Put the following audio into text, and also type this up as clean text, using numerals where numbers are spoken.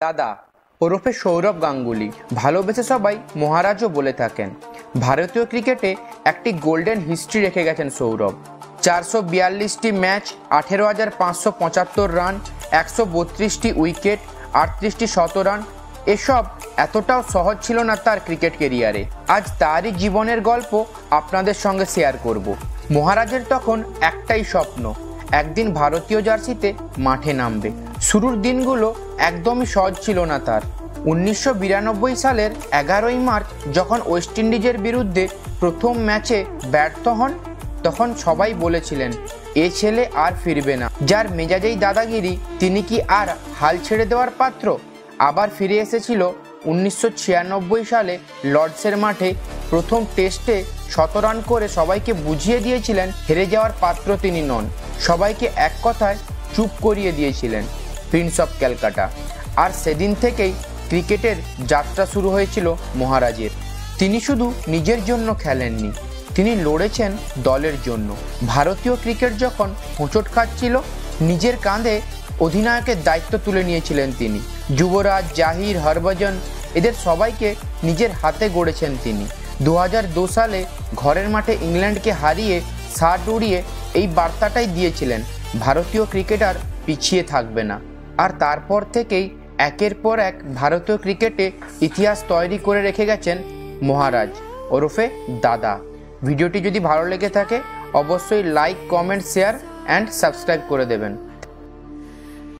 দাদা ওরফে সৌরভ গাঙ্গুলি, ভালোবেসে সবাই মহারাজও বলে থাকেন। ভারতীয় ক্রিকেটে একটি গোল্ডেন হিস্ট্রি রেখে গেছেন সৌরভ। 442টি ম্যাচ, 18,575 রান, 132টি উইকেট, 38টি শতরান। এসব এতটাও সহজ ছিল না তার ক্রিকেট কেরিয়ারে। আজ তারই জীবনের গল্প আপনাদের সঙ্গে শেয়ার করব। মহারাজের তখন একটাই স্বপ্ন, একদিন ভারতীয় জার্সিতে মাঠে নামবে। শুরুর দিনগুলো একদমই সহজ ছিল না তার। 1992 সালের 11ই মার্চ যখন ওয়েস্ট ইন্ডিজের বিরুদ্ধে প্রথম ম্যাচে ব্যর্থ হন, তখন সবাই বলেছিলেন এ ছেলে আর ফিরবে না। যার মেজাজেই দাদাগিরি, তিনি কি আর হাল ছেড়ে দেওয়ার পাত্র? আবার ফিরে এসেছিল 1996 সালে লর্ডসের মাঠে প্রথম টেস্টে 100 রান করে সবাইকে বুঝিয়ে দিয়েছিলেন হেরে যাওয়ার পাত্র তিনি নন। সবাইকে এক কথায় চুপ করিয়ে দিয়েছিলেন প্রিন্স অফ ক্যালকাটা। আর সেদিন থেকেই ক্রিকেটের যাত্রা শুরু হয়েছিল মহারাজের। তিনি শুধু নিজের জন্য খেলেননি, তিনি লড়েছেন দলের জন্য। ভারতীয় ক্রিকেট যখন হোঁচট খাচ্ছিল, নিজের কাঁধে অধিনায়কের দায়িত্ব তুলে নিয়েছিলেন তিনি। যুবরাজ, জাহির, হরভজন, এদের সবাইকে নিজের হাতে গড়েছেন তিনি। 2002 সালে ঘরের মাঠে ইংল্যান্ডকে হারিয়ে শার্ট উড়িয়ে এই বার্তাটাই দিয়েছিলেন, ভারতীয় ক্রিকেটার পিছিয়ে থাকবে না। আর তারপর থেকেই একের পর এক ভারতীয় ক্রিকেটে ইতিহাস তৈরি করে রেখে গেছেন মহারাজ ওরফে দাদা। ভিডিওটি যদি ভালো লেগে থাকে অবশ্যই like, comment, share and subscribe করে দেবেন।